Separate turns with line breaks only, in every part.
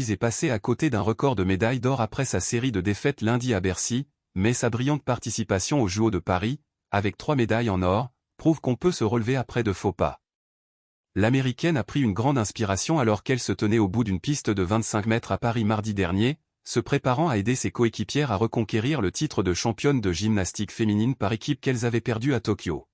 Baïz est passée à côté d'un record de médailles d'or après sa série de défaites lundi à Bercy, mais sa brillante participation aux JO de Paris, avec 3 médailles en or, prouve qu'on peut se relever après de faux pas. L'Américaine a pris une grande inspiration alors qu'elle se tenait au bout d'une piste de 25 mètres à Paris mardi dernier, se préparant à aider ses coéquipières à reconquérir le titre de championne de gymnastique féminine par équipe qu'elles avaient perdu à Tokyo.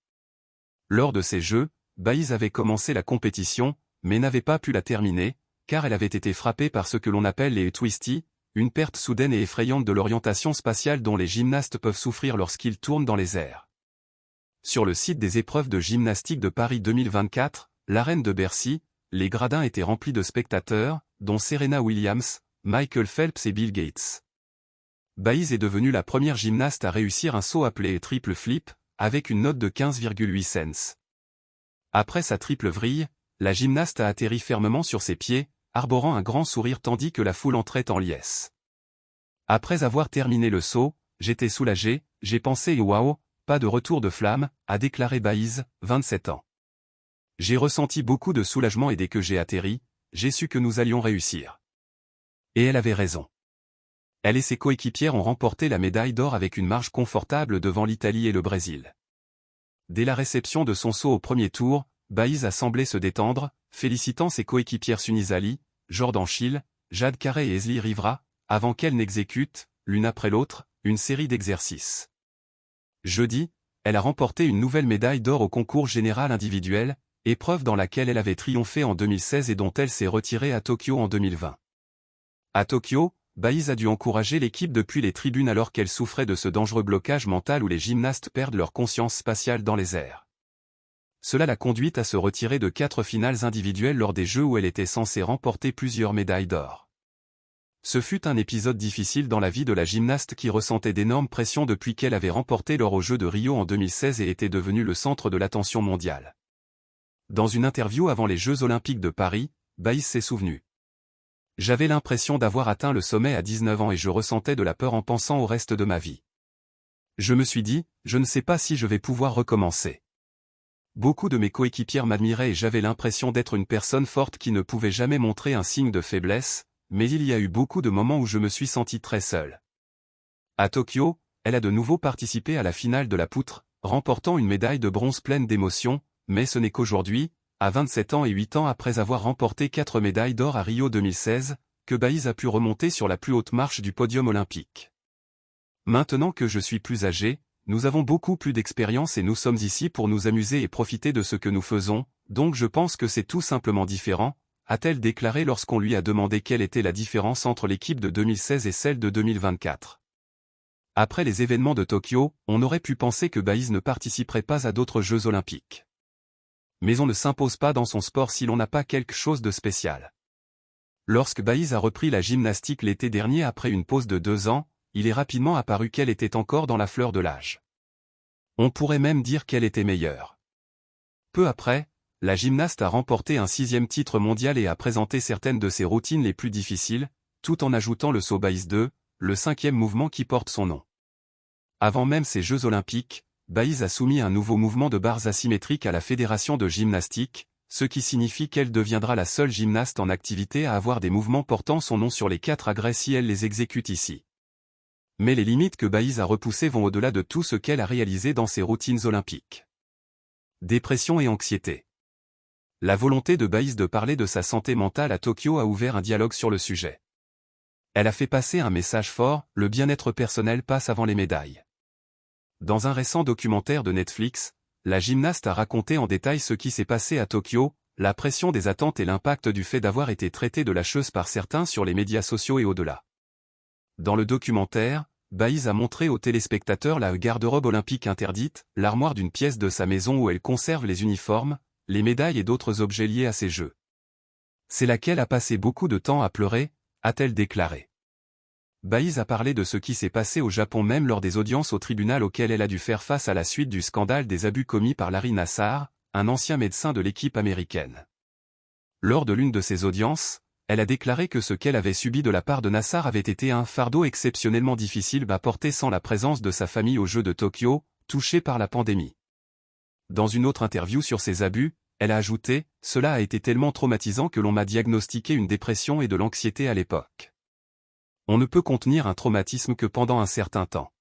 Lors de ces Jeux, Baïz avait commencé la compétition, mais n'avait pas pu la terminer, car elle avait été frappée par ce que l'on appelle les twisties, une perte soudaine et effrayante de l'orientation spatiale dont les gymnastes peuvent souffrir lorsqu'ils tournent dans les airs. Sur le site des épreuves de gymnastique de Paris 2024, l'arène de Bercy, les gradins étaient remplis de spectateurs, dont Serena Williams, Michael Phelps et Bill Gates. Baïz est devenue la première gymnaste à réussir un saut appelé triple flip, avec une note de 15,8 cents. Après sa triple vrille, la gymnaste a atterri fermement sur ses pieds, arborant un grand sourire tandis que la foule entrait en liesse. Après avoir terminé le saut, j'étais soulagé, j'ai pensé « Waouh, pas de retour de flamme », a déclaré Baïz, 27 ans. J'ai ressenti beaucoup de soulagement et dès que j'ai atterri, j'ai su que nous allions réussir. Et elle avait raison. Elle et ses coéquipières ont remporté la médaille d'or avec une marge confortable devant l'Italie et le Brésil. Dès la réception de son saut au premier tour, Baïz a semblé se détendre, félicitant ses coéquipières Sunise Ali, Jordan Schill, Jade Carey et Esli Rivera, avant qu'elles n'exécutent, l'une après l'autre, une série d'exercices. Jeudi, elle a remporté une nouvelle médaille d'or au concours général individuel, épreuve dans laquelle elle avait triomphé en 2016 et dont elle s'est retirée à Tokyo en 2020. À Tokyo, Baïz a dû encourager l'équipe depuis les tribunes alors qu'elle souffrait de ce dangereux blocage mental où les gymnastes perdent leur conscience spatiale dans les airs. Cela l'a conduite à se retirer de 4 finales individuelles lors des Jeux où elle était censée remporter plusieurs médailles d'or. Ce fut un épisode difficile dans la vie de la gymnaste qui ressentait d'énormes pressions depuis qu'elle avait remporté l'or aux Jeux de Rio en 2016 et était devenue le centre de l'attention mondiale. Dans une interview avant les Jeux Olympiques de Paris, Baïz s'est souvenu. « J'avais l'impression d'avoir atteint le sommet à 19 ans et je ressentais de la peur en pensant au reste de ma vie. Je me suis dit, je ne sais pas si je vais pouvoir recommencer. Beaucoup de mes coéquipières m'admiraient et j'avais l'impression d'être une personne forte qui ne pouvait jamais montrer un signe de faiblesse, mais il y a eu beaucoup de moments où je me suis senti très seule. » À Tokyo, elle a de nouveau participé à la finale de la poutre, remportant une médaille de bronze pleine d'émotions, mais ce n'est qu'aujourd'hui, à 27 ans et 8 ans après avoir remporté 4 médailles d'or à Rio 2016, que Baïz a pu remonter sur la plus haute marche du podium olympique. Maintenant que je suis plus âgé, nous avons beaucoup plus d'expérience et nous sommes ici pour nous amuser et profiter de ce que nous faisons, donc je pense que c'est tout simplement différent, a-t-elle déclaré lorsqu'on lui a demandé quelle était la différence entre l'équipe de 2016 et celle de 2024. Après les événements de Tokyo, on aurait pu penser que Baïz ne participerait pas à d'autres Jeux olympiques. Mais on ne s'impose pas dans son sport si l'on n'a pas quelque chose de spécial. Lorsque Baïz a repris la gymnastique l'été dernier après une pause de 2 ans, il est rapidement apparu qu'elle était encore dans la fleur de l'âge. On pourrait même dire qu'elle était meilleure. Peu après, la gymnaste a remporté un 6e titre mondial et a présenté certaines de ses routines les plus difficiles, tout en ajoutant le saut Baïz 2, le 5e mouvement qui porte son nom. Avant même ces Jeux olympiques, Baïz a soumis un nouveau mouvement de barres asymétriques à la Fédération de gymnastique, ce qui signifie qu'elle deviendra la seule gymnaste en activité à avoir des mouvements portant son nom sur les 4 agrès si elle les exécute ici. Mais les limites que Baïz a repoussées vont au-delà de tout ce qu'elle a réalisé dans ses routines olympiques. Dépression et anxiété. La volonté de Baïz de parler de sa santé mentale à Tokyo a ouvert un dialogue sur le sujet. Elle a fait passer un message fort, le bien-être personnel passe avant les médailles. Dans un récent documentaire de Netflix, la gymnaste a raconté en détail ce qui s'est passé à Tokyo, la pression des attentes et l'impact du fait d'avoir été traitée de lâcheuse par certains sur les médias sociaux et au-delà. Dans le documentaire, Baïz a montré aux téléspectateurs la garde-robe olympique interdite, l'armoire d'une pièce de sa maison où elle conserve les uniformes, les médailles et d'autres objets liés à ces Jeux. C'est laquelle a passé beaucoup de temps à pleurer, a-t-elle déclaré. Baïz a parlé de ce qui s'est passé au Japon même lors des audiences au tribunal auxquelles elle a dû faire face à la suite du scandale des abus commis par Larry Nassar, un ancien médecin de l'équipe américaine. Lors de l'une de ces audiences, elle a déclaré que ce qu'elle avait subi de la part de Nassar avait été un fardeau exceptionnellement difficile à porter sans la présence de sa famille aux Jeux de Tokyo, touchée par la pandémie. Dans une autre interview sur ces abus, elle a ajouté, cela a été tellement traumatisant que l'on m'a diagnostiqué une dépression et de l'anxiété à l'époque. On ne peut contenir un traumatisme que pendant un certain temps.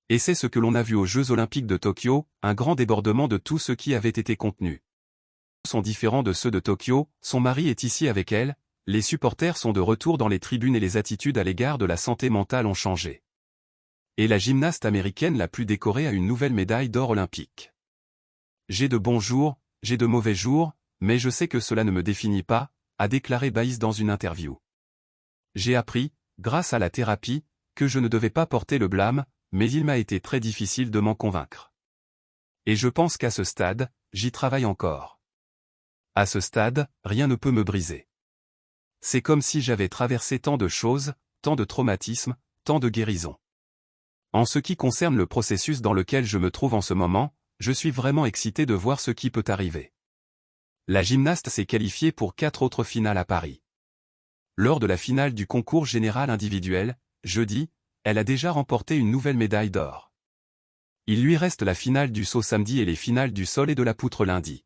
Et c'est ce que l'on a vu aux Jeux Olympiques de Tokyo, un grand débordement de tout ce qui avait été contenu. Sont différents de ceux de Tokyo, son mari est ici avec elle, les supporters sont de retour dans les tribunes et les attitudes à l'égard de la santé mentale ont changé. Et la gymnaste américaine la plus décorée a une nouvelle médaille d'or olympique. J'ai de bons jours, j'ai de mauvais jours, mais je sais que cela ne me définit pas, a déclaré Baïs dans une interview. J'ai appris, grâce à la thérapie, que je ne devais pas porter le blâme, mais il m'a été très difficile de m'en convaincre. Et je pense qu'à ce stade, j'y travaille encore. À ce stade, rien ne peut me briser. C'est comme si j'avais traversé tant de choses, tant de traumatismes, tant de guérisons. En ce qui concerne le processus dans lequel je me trouve en ce moment, je suis vraiment excité de voir ce qui peut arriver. La gymnaste s'est qualifiée pour 4 autres finales à Paris. Lors de la finale du concours général individuel, jeudi, elle a déjà remporté une nouvelle médaille d'or. Il lui reste la finale du saut samedi et les finales du sol et de la poutre lundi.